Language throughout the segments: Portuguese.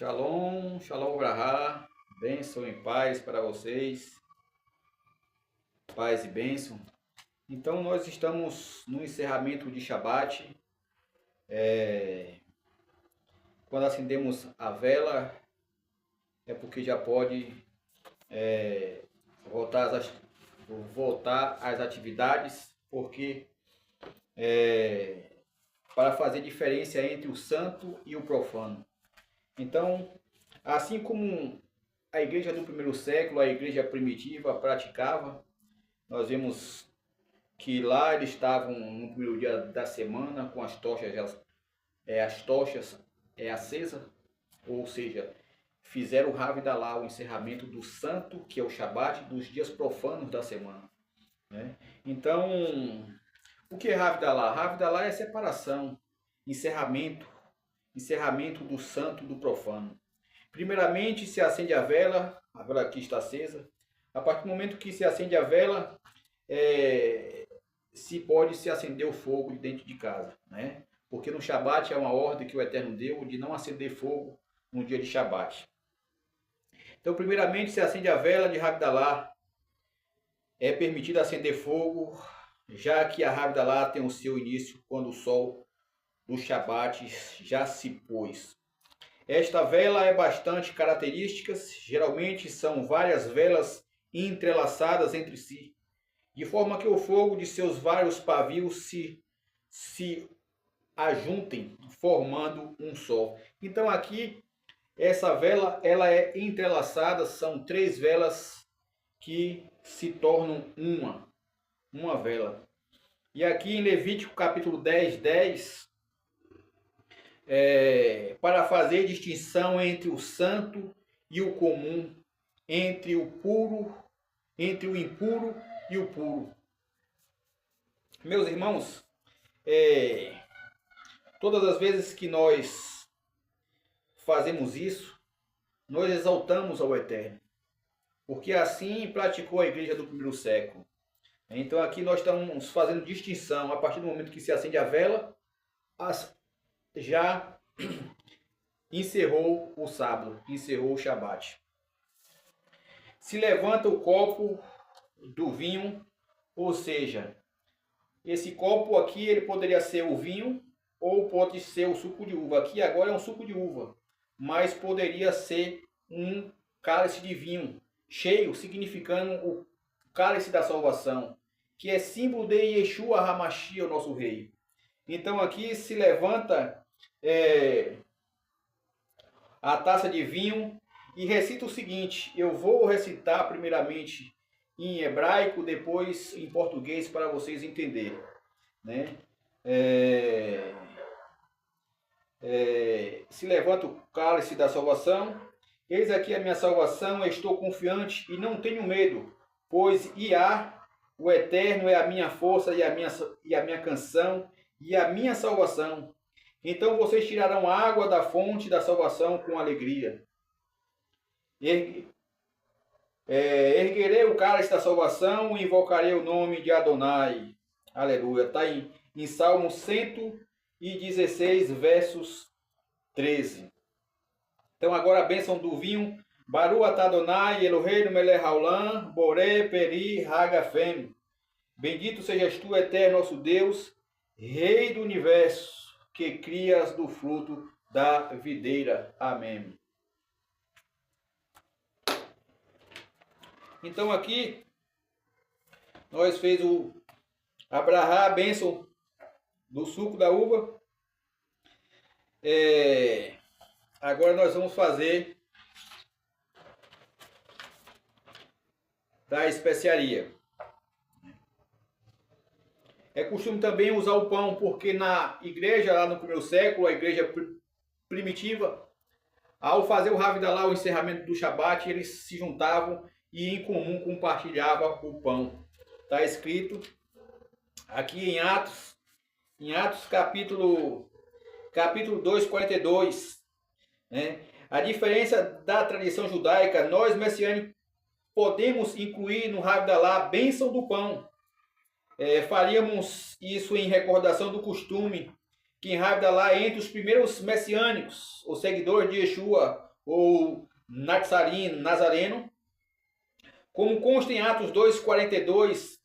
Shalom, Shalom Brahá, bênção e paz para vocês, paz e bênção. Então nós estamos no encerramento de Shabat. Quando acendemos a vela é porque já pode voltar às atividades, porque para fazer diferença entre o santo e o profano. Então, assim como a igreja do primeiro século, a igreja primitiva praticava, nós vemos que lá eles estavam no primeiro dia da semana com as tochas acesas, ou seja, fizeram o Havdalah, o encerramento do santo, que é o Shabat, dos dias profanos da semana, né? Então, o que é Havdalah? Havdalah é separação, encerramento do santo do profano. Primeiramente se acende a vela aqui está acesa. A partir do momento que se acende a vela, se pode se acender o fogo dentro de casa, né? Porque no Shabat é uma ordem que o Eterno deu de não acender fogo no dia de Shabat. Então, primeiramente se acende a vela de Havdalah. É permitido acender fogo, já que a Havdalah tem o seu início quando o sol do Shabat já se pôs. Esta vela é bastante característica, geralmente são várias velas entrelaçadas entre si, de forma que o fogo de seus vários pavios se ajuntem, formando um só. Então aqui, essa vela ela é entrelaçada, são três velas que se tornam uma vela. E aqui em Levítico capítulo 10, para fazer distinção entre o santo e o comum, entre o puro, entre o impuro e o puro. Meus irmãos, todas as vezes que nós fazemos isso, nós exaltamos ao Eterno, porque assim praticou a igreja do primeiro século. Então aqui nós estamos fazendo distinção. A partir do momento que se acende a vela, já encerrou o sábado, encerrou o Shabat. Se levanta o copo do vinho, ou seja, esse copo aqui ele poderia ser o vinho ou pode ser o suco de uva. Aqui agora é um suco de uva, mas poderia ser um cálice de vinho cheio, significando o cálice da salvação, que é símbolo de Yeshua HaMashiach, o nosso rei. Então aqui se levanta a taça de vinho e recita o seguinte. Eu vou recitar primeiramente em hebraico, depois em português para vocês entenderem, né? Se levanta o cálice da salvação. Eis aqui a minha salvação, estou confiante e não tenho medo, pois Iá, o Eterno, é a minha força e a minha canção e a minha salvação. Então vocês tirarão água da fonte da salvação com alegria. Erguerei o cálice da salvação e invocarei o nome de Adonai. Aleluia. Está em Salmo 116, versos 13. Então agora a bênção do vinho. Baru atah Adonai, Eloheinu melech haolam, boré peri hagafem. Bendito sejas tu, Eterno, nosso Deus, Rei do universo, que crias do fruto da videira. Amém. Então aqui nós fez o abrahá, a bênção do suco da uva. Agora nós vamos fazer da especiaria. É costume também usar o pão, porque na igreja, lá no primeiro século, a igreja primitiva, ao fazer o Havdalah, o encerramento do Shabat, eles se juntavam e em comum compartilhavam o pão. Está escrito aqui em Atos capítulo 2, 42. Né? A diferença da tradição judaica, nós messiânicos podemos incluir no Havdalah a bênção do pão. Faríamos isso em recordação do costume que em Havdalah entre os primeiros messiânicos, os seguidores de Yeshua, ou Nazareno, como consta em Atos 2, 42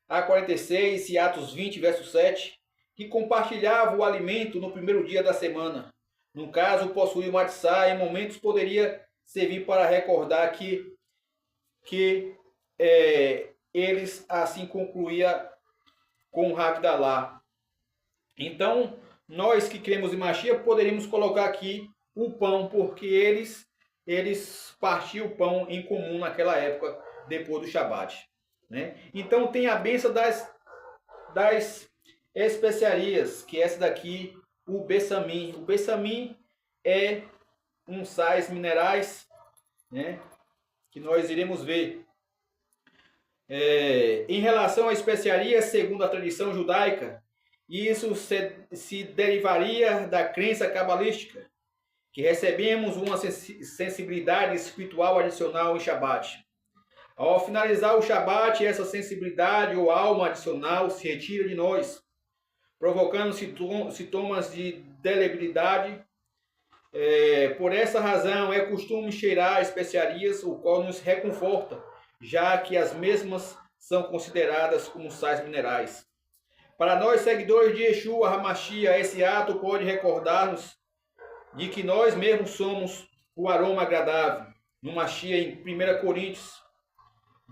a 46 e Atos 20, verso 7, que compartilhava o alimento no primeiro dia da semana. No caso, possuía uma matzá, em momentos poderia servir para recordar que eles assim concluía com Hagdalá. Então, nós que cremos em Mashiach poderíamos colocar aqui o pão, porque eles partiam o pão em comum naquela época, depois do Shabat, né? Então tem a bênção das especiarias, que é essa daqui, o Bessamim. O Bessamim é um sais minerais, né, que nós iremos ver. Em relação à especiaria, segundo a tradição judaica, isso se derivaria da crença cabalística, que recebemos uma sensibilidade espiritual adicional em Shabat. Ao finalizar o Shabat, essa sensibilidade ou alma adicional se retira de nós, provocando sintomas de delebilidade. Por essa razão, é costume cheirar especiarias, o qual nos reconforta, já que as mesmas são consideradas como sais minerais. Para nós, seguidores de Yeshua HaMashiach, esse ato pode recordar-nos de que nós mesmos somos o aroma agradável. No Mashiach, em 1 Coríntios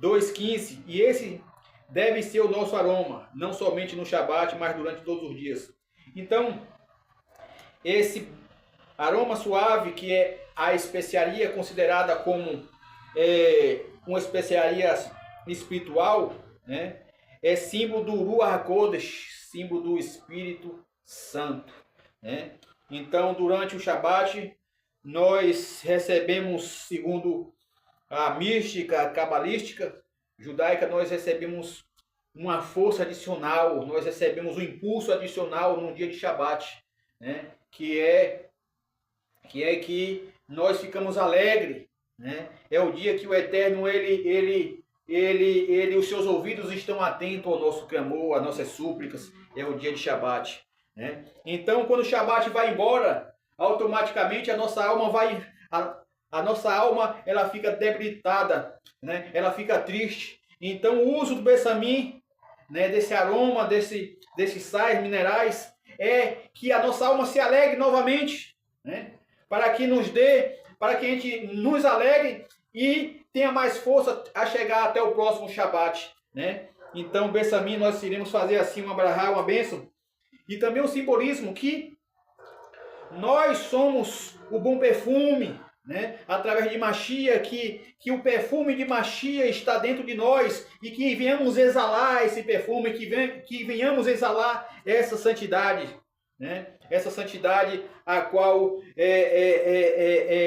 2,15, e esse deve ser o nosso aroma, não somente no Shabat, mas durante todos os dias. Então, esse aroma suave, que é a especiaria considerada como uma especiaria espiritual, né, é símbolo do Ruach HaKodesh, símbolo do Espírito Santo, né? Então, durante o Shabat, nós recebemos, segundo a mística cabalística judaica, nós recebemos uma força adicional, nós recebemos um impulso adicional no dia de Shabat, né? que é que nós ficamos alegres, né? É o dia que o Eterno, os seus ouvidos estão atentos ao nosso clamor, às nossas súplicas. É o dia de Shabat, né? Então, quando o Shabat vai embora, automaticamente a nossa alma a nossa alma ela fica debilitada, né? Ela fica triste. Então, o uso do Bessamim, né, desse aroma, desses sais minerais, é que a nossa alma se alegre novamente, né? Para que a gente nos alegre e tenha mais força a chegar até o próximo Shabat, né? Então, Bessamim, nós iremos fazer assim uma brahá, uma bênção, e também o simbolismo que nós somos o bom perfume, né? Através de Mashiach, que o perfume de Mashiach está dentro de nós e que venhamos exalar esse perfume, que venhamos exalar essa santidade, né? Essa santidade a qual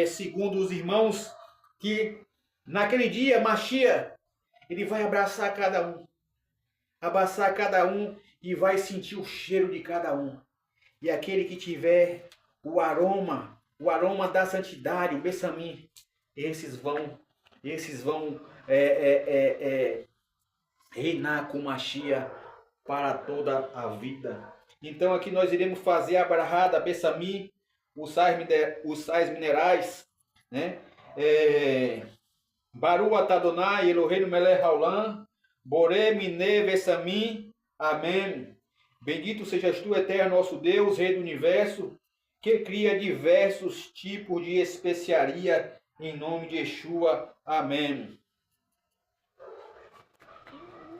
segundo os irmãos, que naquele dia Mashiach ele vai abraçar cada um e vai sentir o cheiro de cada um. E aquele que tiver o aroma da santidade, o Bessamim, esses vão reinar com Mashiach para toda a vida. Então aqui nós iremos fazer a brahá da Bessamim, os sais minerais, né? Baruch atah Adonai Eloheinu melech haolam, boré mineh Bessamim, amém. Bendito sejas tu, eterno nosso Deus, Rei do Universo, que cria diversos tipos de especiaria, em nome de Yeshua. Amém.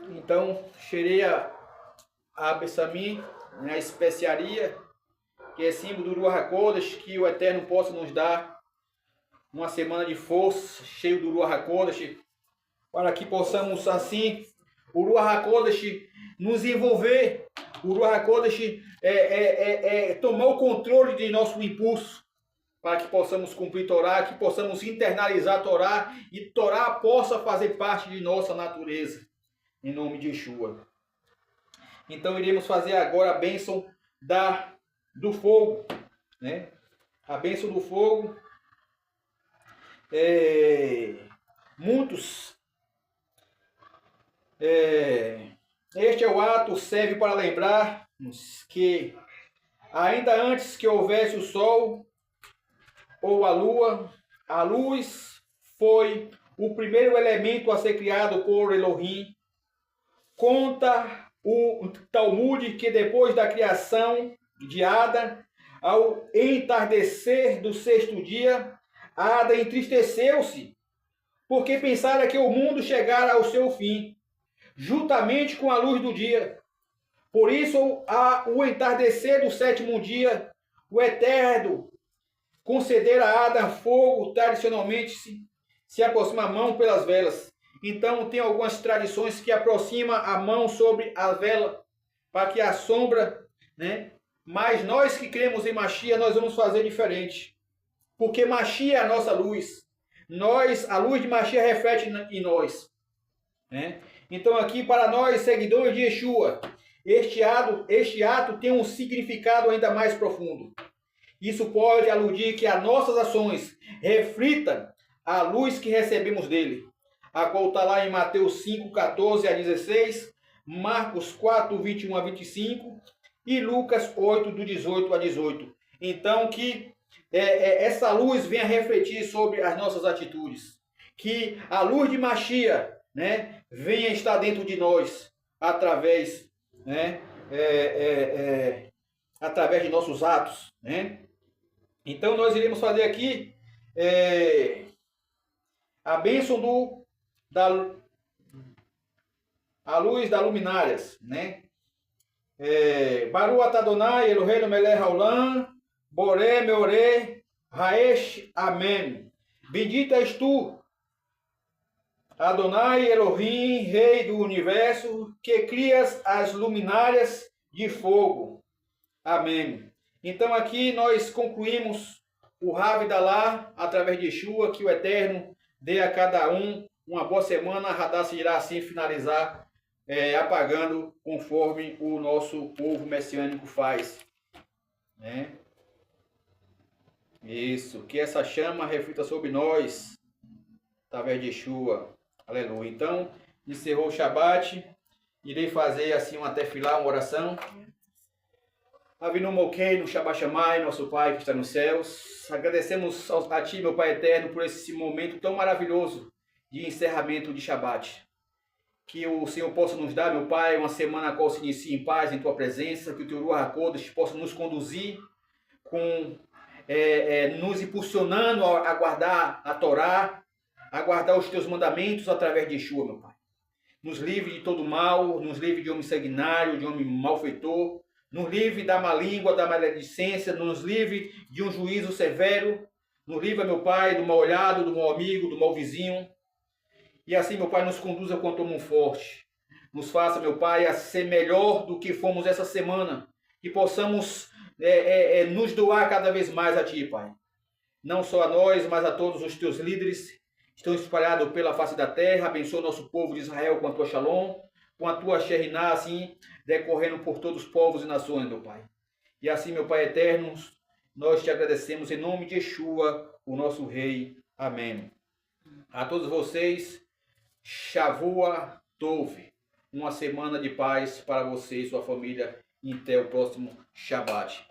Então, cheirei a Bessamim, a especiaria, que é símbolo do Ruach HaKodesh, que o Eterno possa nos dar uma semana de força, cheio do Ruach HaKodesh, para que possamos assim, o Ruach HaKodesh nos envolver, o Ruach HaKodesh tomar o controle de nosso impulso, para que possamos cumprir Torá, que possamos internalizar Torá, e Torá possa fazer parte de nossa natureza, em nome de Yeshua. Então iremos fazer agora a bênção do fogo, né? A bênção do fogo. Este é o ato, serve para lembrar-nos que ainda antes que houvesse o sol ou a lua, a luz foi o primeiro elemento a ser criado por Elohim. Conta o Talmud que depois da criação de Adão, ao entardecer do sexto dia, Adão entristeceu-se, porque pensara que o mundo chegara ao seu fim, juntamente com a luz do dia. Por isso, ao entardecer do sétimo dia, o Eterno concedera a Adão fogo, tradicionalmente se aproxima a mão pelas velas. Então, tem algumas tradições que aproximam a mão sobre a vela, para que a sombra, né? Mas nós que cremos em Mashiach, nós vamos fazer diferente. Porque Mashiach é a nossa luz. A luz de Mashiach reflete em nós. Né? Então, aqui, para nós, seguidores de Yeshua, este ato tem um significado ainda mais profundo. Isso pode aludir que as nossas ações reflitam a luz que recebemos dele, a qual está lá em Mateus 5, 14 a 16, Marcos 4, 21 a 25 e Lucas 8, do 18 a 18. Então, que essa luz venha refletir sobre as nossas atitudes. Que a luz de Mashiach, né, venha estar dentro de nós, através, né, através de nossos atos. Né? Então, nós iremos fazer aqui a bênção a luz das luminárias, né? Baruch atah Adonai Eloheinu melech haolam, boré meoré haesh, amém. Bendito és tu, Adonai Elohim, Rei do Universo, que crias as luminárias de fogo. Amém. Então aqui nós concluímos o Havdalah através de Yeshua, que o Eterno dê a cada um uma boa semana. A Hadassah irá assim finalizar apagando conforme o nosso povo messiânico faz. Né? Isso, que essa chama reflita sobre nós através de Yeshua. Aleluia. Então, encerrou o Shabat. Irei fazer assim uma tefilá, uma oração. Avinu Malkeinu, Shabbat Shammai, nosso Pai que está nos céus. Agradecemos a Ti, meu Pai Eterno, por esse momento tão maravilhoso de encerramento de Shabat. Que o Senhor possa nos dar, meu Pai, uma semana a qual se inicie em paz, em Tua presença. Que o Teu Ruach HaKodesh possa nos conduzir, nos impulsionando a guardar a Torá, a guardar os Teus mandamentos através de Yeshua, meu Pai. Nos livre de todo mal, nos livre de homem sanguinário, de homem malfeitor. Nos livre da má língua, da maledicência, nos livre de um juízo severo. Nos livre, meu Pai, do mal olhado, do mal amigo, do mal vizinho. E assim, meu Pai, nos conduza quanto mão forte. Nos faça, meu Pai, a ser melhor do que fomos essa semana. Que possamos nos doar cada vez mais a Ti, Pai. Não só a nós, mas a todos os Teus líderes que estão espalhados pela face da terra. Abençoa o nosso povo de Israel com a Tua Shalom, com a Tua Sheriná, assim, decorrendo por todos os povos e nações, meu Pai. E assim, meu Pai eterno, nós Te agradecemos em nome de Yeshua, o nosso Rei. Amém. A todos vocês, Shavua Tov, uma semana de paz para você e sua família até o próximo Shabat.